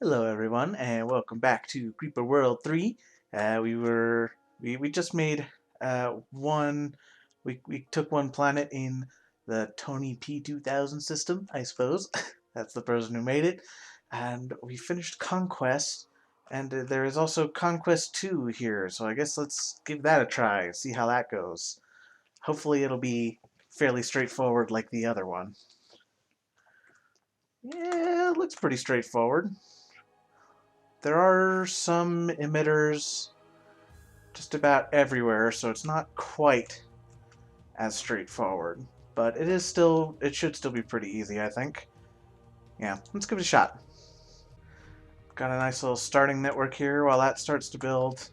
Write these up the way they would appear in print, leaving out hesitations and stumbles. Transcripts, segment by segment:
Hello everyone and welcome back to Creeper World 3. We just made one we took one planet in the Tony P2000 system, I suppose. That's the person who made it. And we finished Conquest, and there is also Conquest 2 here. So I guess let's give that a try, see how that goes. Hopefully it'll be fairly straightforward like the other one. Yeah, it looks pretty straightforward. There are some emitters just about everywhere, so it's not quite as straightforward. But it should still be pretty easy, I think. Yeah, let's give it a shot. Got a nice little starting network here while that starts to build.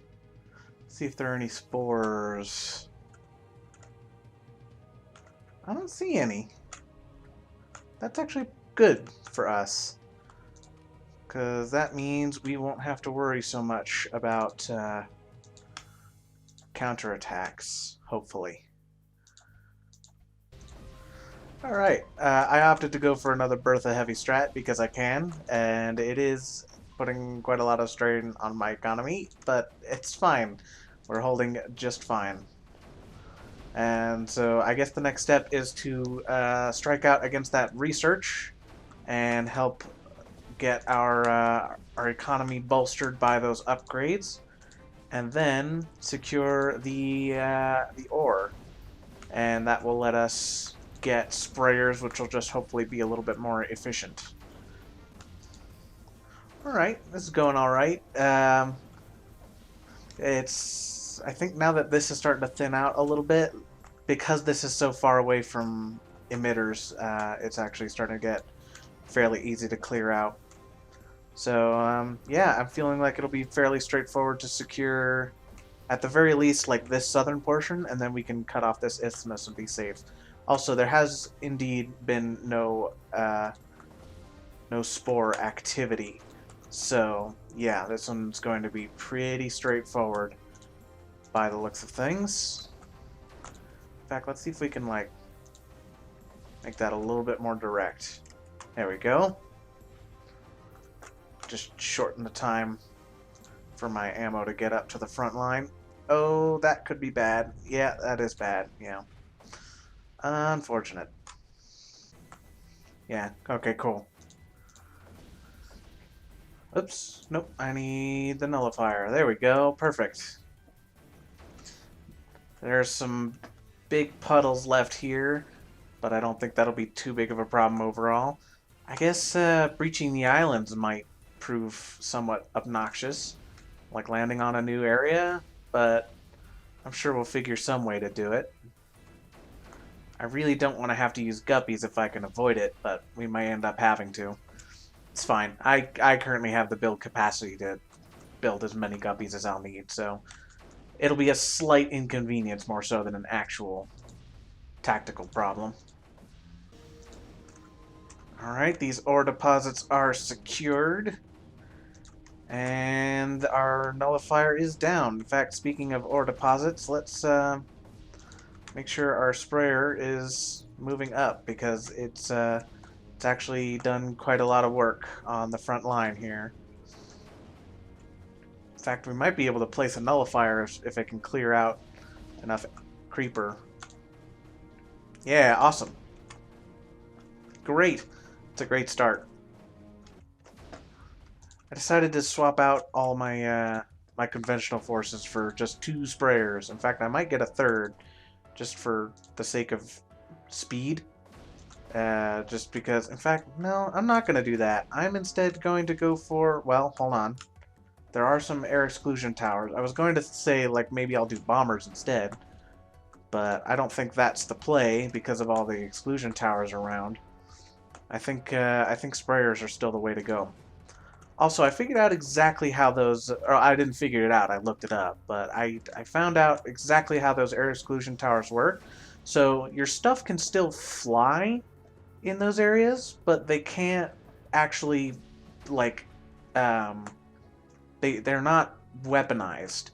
See if there are any spores. I don't see any. That's actually good for us, because that means we won't have to worry so much about counterattacks, hopefully. Alright, I opted to go for another Bertha heavy strat because I can, and it is putting quite a lot of strain on my economy, but it's fine. We're holding just fine. And so I guess the next step is to strike out against that research and help get our economy bolstered by those upgrades, and then secure the ore, and that will let us get sprayers, which will just hopefully be a little bit more efficient. Alright, this is going alright. I think now that this is starting to thin out a little bit, because this is so far away from emitters, it's actually starting to get fairly easy to clear out. So, yeah, I'm feeling like it'll be fairly straightforward to secure, at the very least, like this southern portion, and then we can cut off this isthmus and be safe. Also, there has indeed been no spore activity. So, yeah, this one's going to be pretty straightforward by the looks of things. In fact, let's see if we can, like, make that a little bit more direct. There we go. Just shorten the time for my ammo to get up to the front line. Oh, that could be bad. Yeah, that is bad. Yeah. Unfortunate. Yeah, okay, cool. Oops, nope, I need the nullifier. There we go, perfect. There's some big puddles left here, but I don't think that'll be too big of a problem overall. I guess breaching the islands might prove somewhat obnoxious, like landing on a new area, but I'm sure we'll figure some way to do it. I really don't want to have to use guppies if I can avoid it, but we might end up having to. It's fine. I currently have the build capacity to build as many guppies as I'll need, so it'll be a slight inconvenience more so than an actual tactical problem. Alright, these ore deposits are secured, and our nullifier is down. In fact, speaking of ore deposits, let's make sure our sprayer is moving up, because it's actually done quite a lot of work on the front line here. In fact, we might be able to place a nullifier if it can clear out enough creeper. Yeah, awesome. Great. It's a great start. I decided to swap out all my conventional forces for just 2 sprayers. In fact, I might get a third, just for the sake of speed. Just because, in fact, no, I'm not going to do that. I'm instead going to go for, well, hold on. There are some air exclusion towers. I was going to say, like, maybe I'll do bombers instead, but I don't think that's the play because of all the exclusion towers around. I think sprayers are still the way to go. Also, I figured out exactly how those, or I didn't figure it out, I looked it up, but I found out exactly how those air exclusion towers work. So your stuff can still fly in those areas, but they can't actually, like, um, they're not weaponized.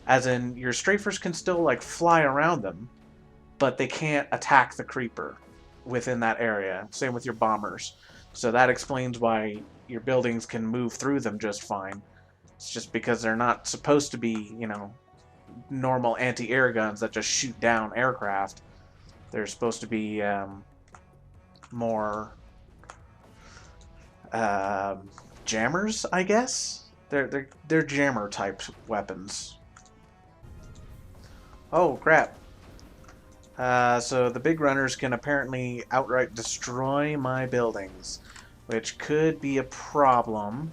As in, your strafers can still, like, fly around them, but they can't attack the creeper within that area. Same with your bombers. So that explains why your buildings can move through them just fine. It's just because they're not supposed to be, you know, normal anti-air guns that just shoot down aircraft. They're supposed to be more um, jammers, I guess. They're jammer type weapons. Oh crap! So the big runners can apparently outright destroy my buildings, which could be a problem.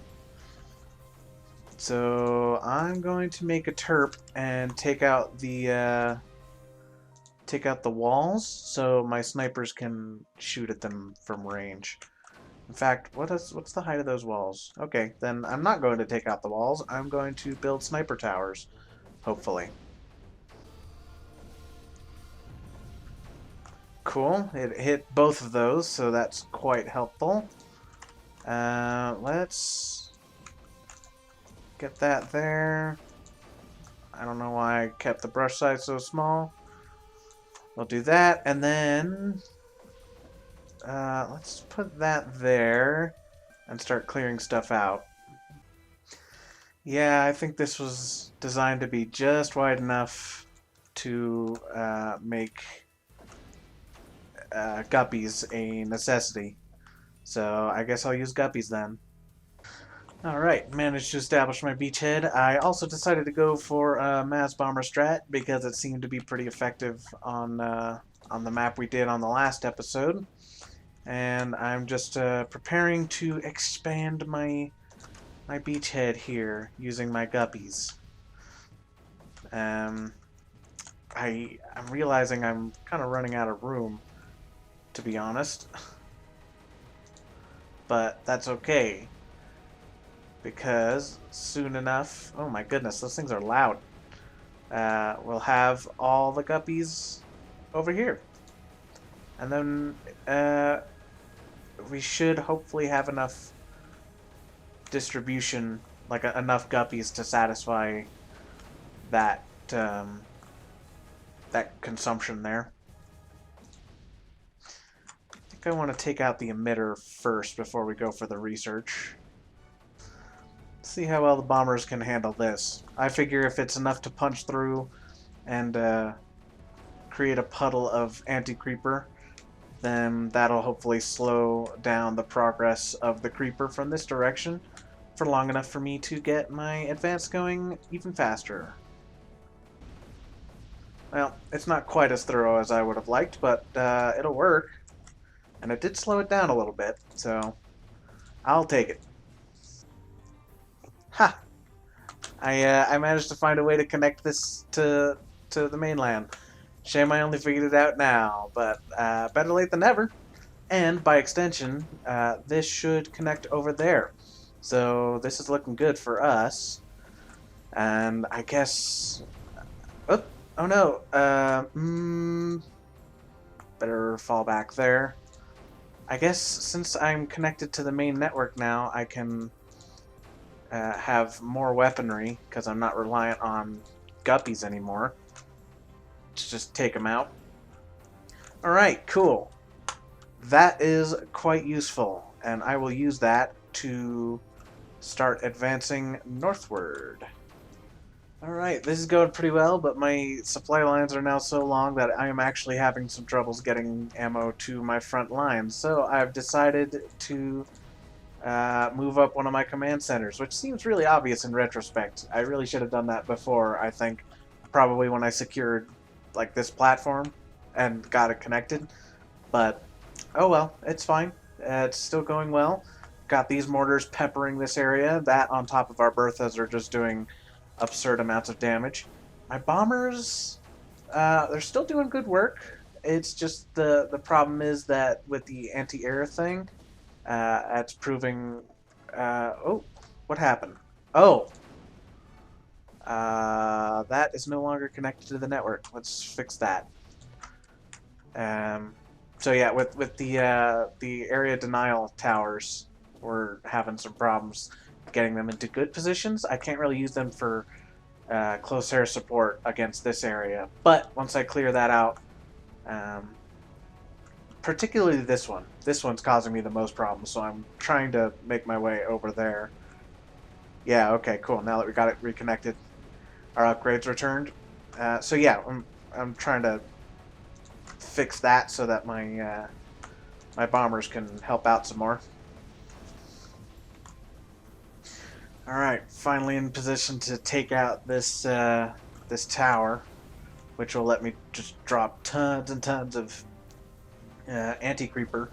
So I'm going to make a terp and take out the walls so my snipers can shoot at them from range. In fact, what's the height of those walls? Okay, then I'm not going to take out the walls. I'm going to build sniper towers, hopefully. Cool. It hit both of those, so that's quite helpful. Let's get that there. I don't know why I kept the brush size so small. We'll do that, and then let's put that there and start clearing stuff out. Yeah, I think this was designed to be just wide enough to make guppies a necessity. So I guess I'll use guppies then. Alright, managed to establish my beachhead. I also decided to go for a mass bomber strat because it seemed to be pretty effective on the map we did on the last episode. And I'm just preparing to expand my beachhead here using my guppies. I'm realizing I'm kind of running out of room, to be honest. But that's okay, because soon enough, oh my goodness, those things are loud. We'll have all the guppies over here. And then we should hopefully have enough distribution, like enough guppies to satisfy that that consumption there. I think I want to take out the emitter first before we go for the research. See how well the bombers can handle this. I figure if it's enough to punch through and create a puddle of anti-creeper, then that'll hopefully slow down the progress of the creeper from this direction for long enough for me to get my advance going even faster. Well, it's not quite as thorough as I would have liked, but it'll work. And it did slow it down a little bit, so I'll take it. Ha! I managed to find a way to connect this to the mainland. Shame I only figured it out now, but better late than never. And by extension, this should connect over there. So this is looking good for us. And I guess... Oh, oh no. Better fall back there. I guess since I'm connected to the main network now, I can have more weaponry, because I'm not reliant on guppies anymore to just take them out. Alright, cool. That is quite useful, and I will use that to start advancing northward. Alright, this is going pretty well, but my supply lines are now so long that I am actually having some troubles getting ammo to my front lines. So I've decided to move up one of my command centers, which seems really obvious in retrospect. I really should have done that before, I think, probably when I secured like this platform and got it connected. But oh well, it's fine. It's still going well. Got these mortars peppering this area. That on top of our Berthas are just doing absurd amounts of damage. My bombers, they're still doing good work. It's just the problem is that with the anti-air thing, it's proving... oh, what happened? Oh! That is no longer connected to the network. Let's fix that. So yeah, with the area denial towers, we're having some problems getting them into good positions. I can't really use them for close air support against this area, but once I clear that out, particularly this one. This one's causing me the most problems, so I'm trying to make my way over there. Yeah, okay, cool. Now that we got it reconnected, our upgrades returned. So yeah, I'm trying to fix that so that my bombers can help out some more. All right, finally in position to take out this tower, which will let me just drop tons and tons of anti-creeper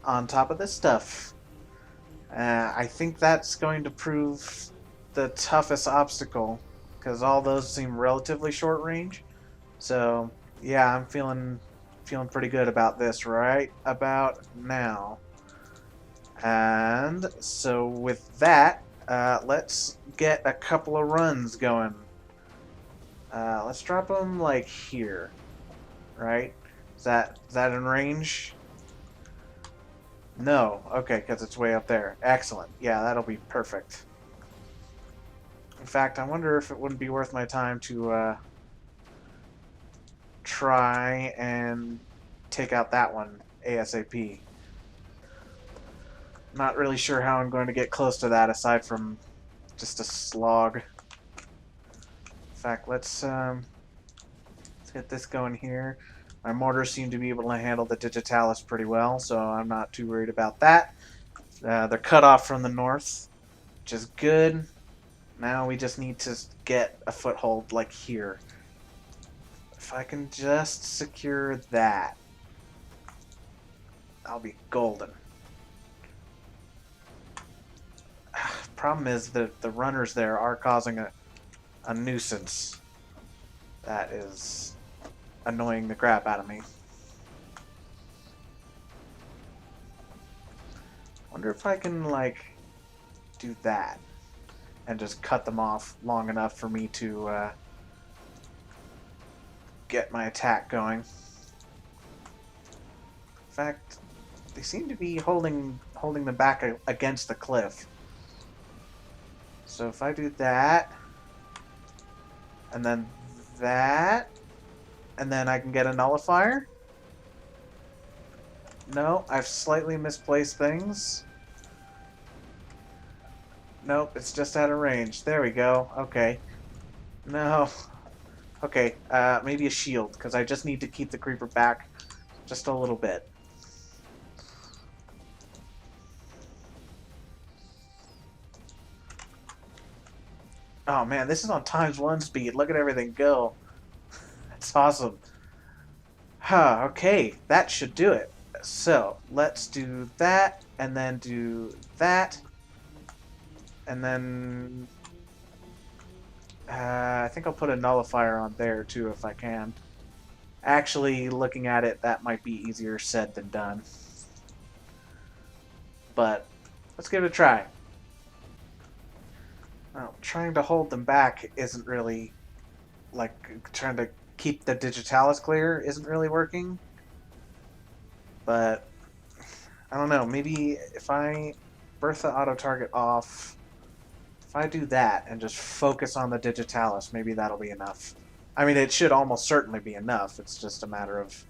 on top of this stuff. I think that's going to prove the toughest obstacle because all those seem relatively short range. So yeah, I'm feeling pretty good about this right about now. And so with that, let's get a couple of runs going. Let's drop them like here, right? Is that in range? No. Okay, because it's way up there. Excellent. Yeah, that'll be perfect. In fact, I wonder if it wouldn't be worth my time to try and take out that one ASAP. Not really sure how I'm going to get close to that aside from just a slog. In fact, let's get this going here. My mortars seem to be able to handle the digitalis pretty well, so I'm not too worried about that. They're cut off from the north, which is good. Now we just need to get a foothold like here. If I can just secure that, I'll be golden. Problem is that the runners there are causing a nuisance that is annoying the crap out of me. Wonder if I can, like, do that and just cut them off long enough for me to get my attack going. In fact, they seem to be holding them back against the cliff. So if I do that, and then that, and then I can get a nullifier. No, I've slightly misplaced things. Nope, it's just out of range. There we go. Okay. No. Okay, maybe a shield, because I just need to keep the creeper back just a little bit. Oh man, this is on ×1 speed. Look at everything go. That's awesome. Huh, okay, that should do it. So, let's do that, and then do that, and then I think I'll put a nullifier on there too if I can. Actually, looking at it, that might be easier said than done. But let's give it a try. Well, trying to hold them back isn't really, like, trying to keep the digitalis clear isn't really working. But I don't know, maybe if I Bertha auto target off, if I do that and just focus on the digitalis, maybe that'll be enough. I mean, it should almost certainly be enough. It's just a matter of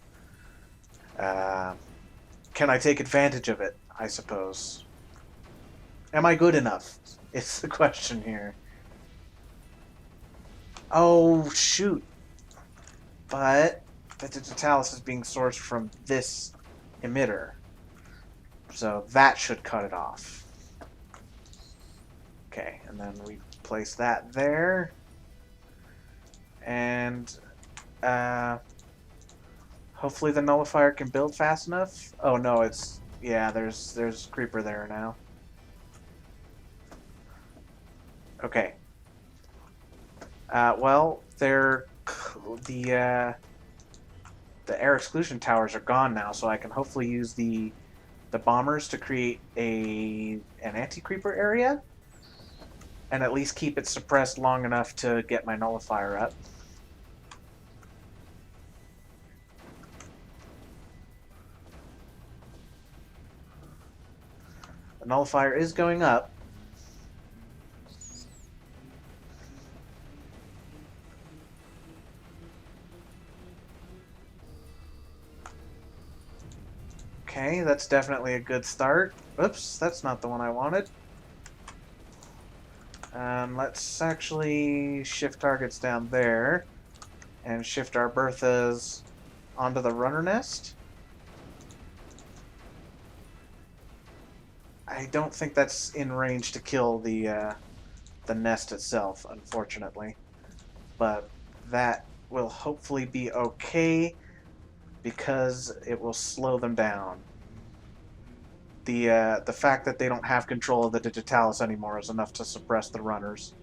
can I take advantage of it, I suppose. Am I good enough? It's the question here. Oh, shoot. But the digitalis is being sourced from this emitter. So that should cut it off. Okay, and then we place that there. And hopefully the nullifier can build fast enough. Oh no, it's yeah, there's creeper there now. Okay. Well, the air exclusion towers are gone now, so I can hopefully use the bombers to create an anti-creeper area, and at least keep it suppressed long enough to get my nullifier up. The nullifier is going up. Okay, that's definitely a good start. Oops, that's not the one I wanted. Let's actually shift targets down there and shift our Berthas onto the runner nest. I don't think that's in range to kill the nest itself, unfortunately. But that will hopefully be okay because it will slow them down. The fact that they don't have control of the digitalis anymore is enough to suppress the runners.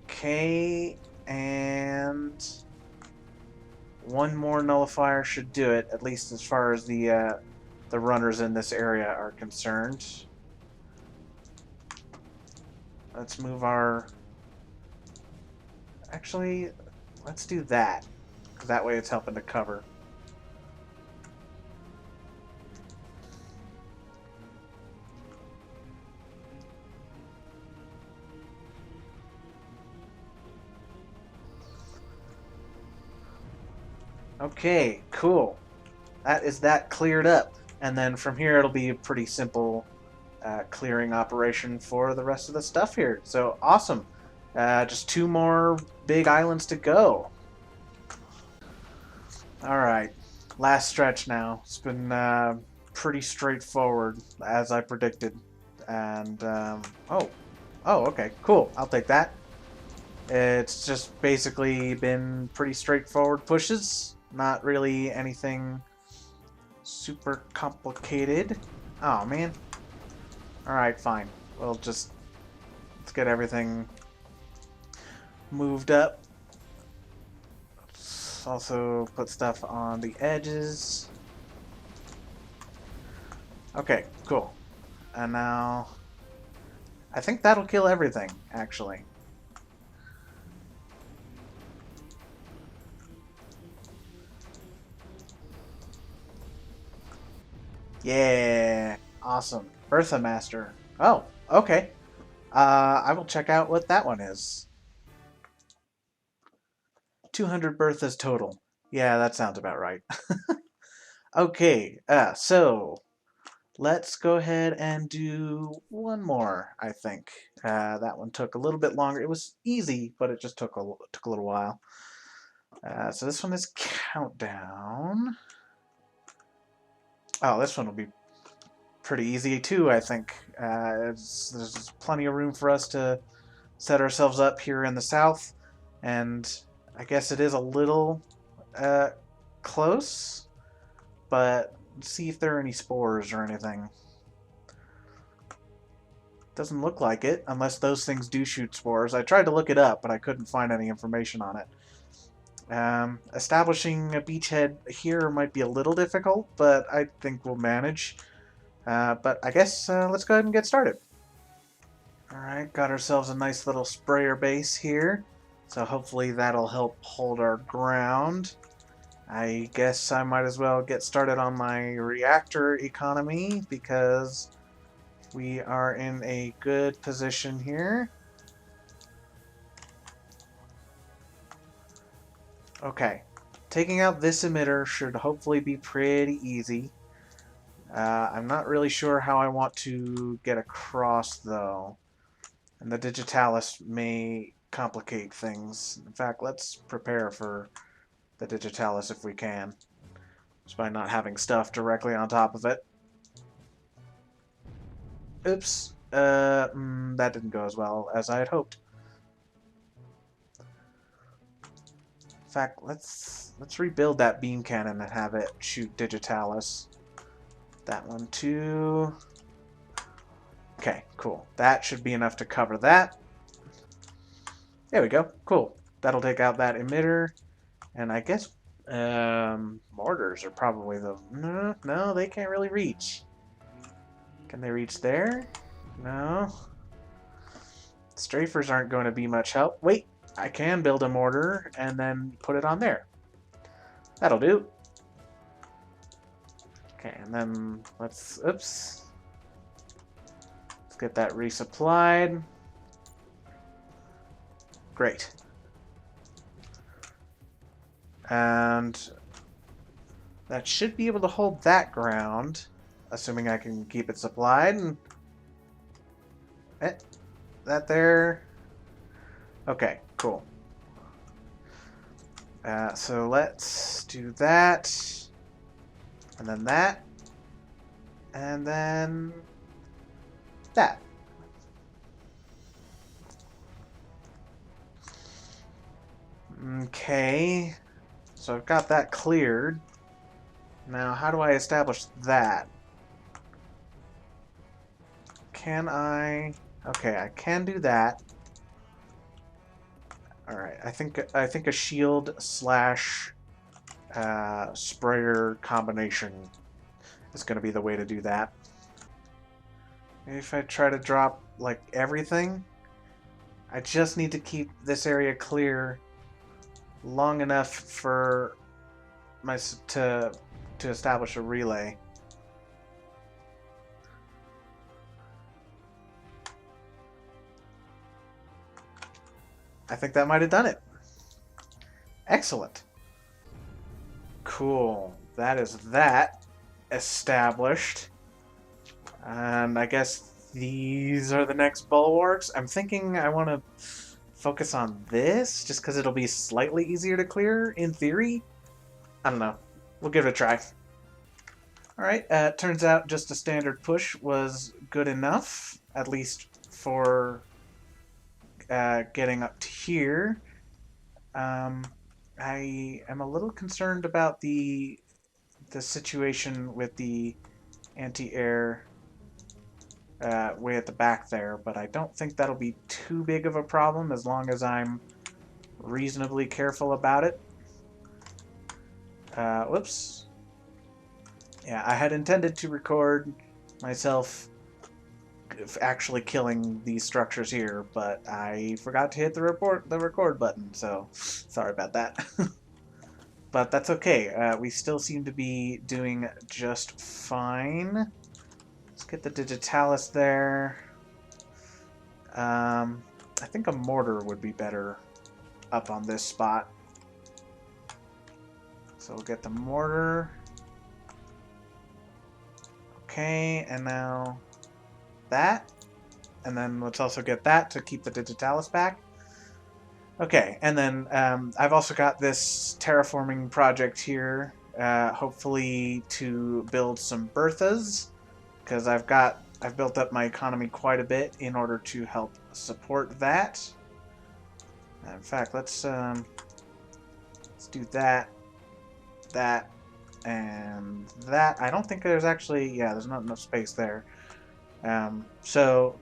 Okay, and one more nullifier should do it, at least as far as the runners in this area are concerned. Let's move our... Actually, let's do that, because that way it's helping to cover. Okay, cool. That is that cleared up. And then from here it'll be a pretty simple clearing operation for the rest of the stuff here. So awesome. Just 2 more big islands to go. Alright, last stretch now. It's been pretty straightforward, as I predicted. And, oh, okay, cool. I'll take that. It's just basically been pretty straightforward pushes. Not really anything super complicated. Oh, man. Alright, fine. Let's get everything moved up. Let's also put stuff on the edges. Okay, cool. And now... I think that'll kill everything, actually. Yeah! Awesome. Bertha Master. Oh, okay. I will check out what that one is. 200 Berthas total. Yeah, that sounds about right. Okay, so let's go ahead and do one more, I think. That one took a little bit longer. It was easy, but it just took a little while. So this one is Countdown. Oh, this one will be pretty easy too, I think. There's plenty of room for us to set ourselves up here in the south, and I guess it is a little close, but see if there are any spores or anything. Doesn't look like it, unless those things do shoot spores. I tried to look it up, but I couldn't find any information on it. Establishing a beachhead here might be a little difficult, but I think we'll manage. But I guess let's go ahead and get started. Alright, got ourselves a nice little sprayer base here. So hopefully that'll help hold our ground. I guess I might as well get started on my reactor economy because we are in a good position here. Okay, taking out this emitter should hopefully be pretty easy. I'm not really sure how I want to get across though. And the digitalis may complicate things. In fact, let's prepare for the digitalis if we can. Just by not having stuff directly on top of it. Oops. That didn't go as well as I had hoped. In fact, let's rebuild that beam cannon and have it shoot digitalis. That one too. Okay, cool. That should be enough to cover that. There we go. Cool. That'll take out that emitter. And I guess mortars are probably the... No, they can't really reach. Can they reach there? No. Strafers aren't going to be much help. Wait, I can build a mortar and then put it on there. That'll do. Okay, and then let's... Oops. Let's get that resupplied. Great. And that should be able to hold that ground, assuming I can keep it supplied. And that there. Okay, cool. So let's do that, and then that, and then that. Okay, so I've got that cleared. Now, how do I establish that? Can I? Okay, I can do that. All right, I think a shield slash sprayer combination is going to be the way to do that. Maybe if I try to drop like everything, I just need to keep this area clear long enough for my to establish a relay. I think that might have done it. Excellent. Cool. That is that established. And I guess these are the next bulwarks. I'm thinking I want to focus on this just because it'll be slightly easier to clear in theory. I don't know. We'll give it a try. Alright, turns out just a standard push was good enough, at least for getting up to here. I am a little concerned about the situation with the anti-air way at the back there, but I don't think that'll be too big of a problem as long as I'm reasonably careful about it. Whoops. Yeah, I had intended to record myself actually killing these structures here, but I forgot to hit the record button, so sorry about that. But that's okay. We still seem to be doing just fine. Let's get the digitalis there. I think a mortar would be better up on this spot. So we'll get the mortar. Okay, and now that. And then let's also get that to keep the digitalis back. Okay, and then I've also got this terraforming project here, hopefully to build some Berthas, because I've built up my economy quite a bit in order to help support that. In fact, let's do that, and that. I don't think there's actually, yeah, there's not enough space there. So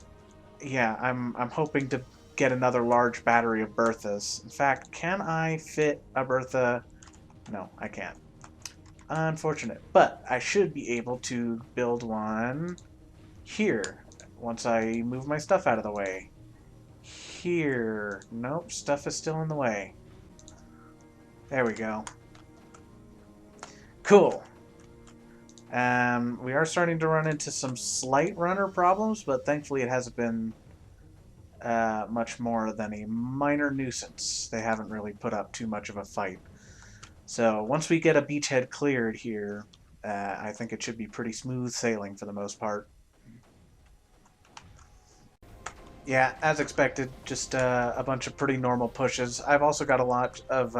yeah, I'm hoping to get another large battery of Berthas. In fact, can I fit a Bertha? No, I can't. Unfortunate. But I should be able to build one here once I move my stuff out of the way. Here. Nope, stuff is still in the way. There we go. Cool. We are starting to run into some slight runner problems, but thankfully it hasn't been much more than a minor nuisance. They haven't really put up too much of a fight. So once we get a beachhead cleared here, I think it should be pretty smooth sailing for the most part. Yeah, as expected, just a bunch of pretty normal pushes. I've also got a lot of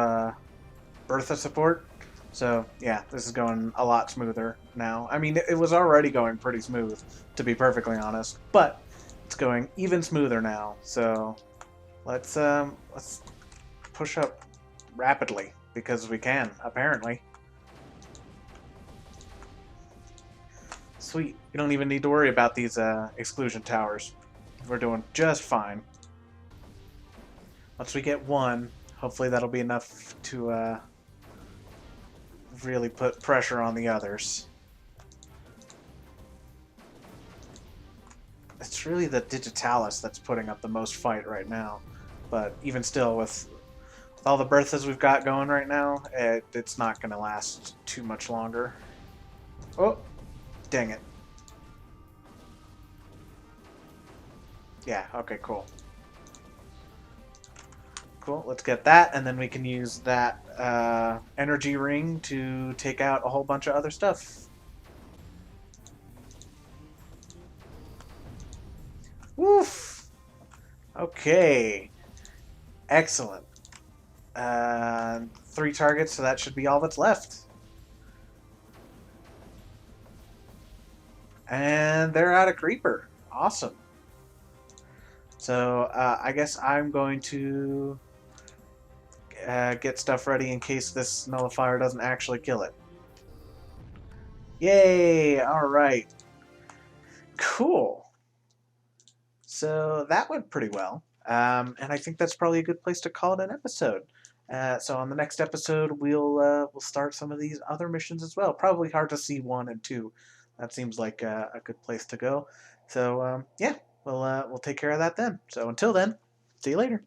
Bertha support, so yeah, this is going a lot smoother now. I mean, it was already going pretty smooth, to be perfectly honest, but it's going even smoother now. So let's push up rapidly because we can, apparently. Sweet. We don't even need to worry about these exclusion towers. We're doing just fine. Once we get one, hopefully that'll be enough to really put pressure on the others. It's really the digitalis that's putting up the most fight right now. But even still, with all the Berthas we've got going right now, it's not going to last too much longer. Oh, dang it. Yeah, okay, cool. Cool. Let's get that, and then we can use that energy ring to take out a whole bunch of other stuff. Woof! Okay. Excellent. 3 targets, so that should be all that's left. And they're out of creeper. Awesome. So I guess I'm going to get stuff ready in case this nullifier doesn't actually kill it. Yay! All right. Cool. So that went pretty well. And I think that's probably a good place to call it an episode. So on the next episode, we'll start some of these other missions as well. Probably hard to see 1 and 2. That seems like a good place to go. So yeah, we'll take care of that then. So until then, see you later.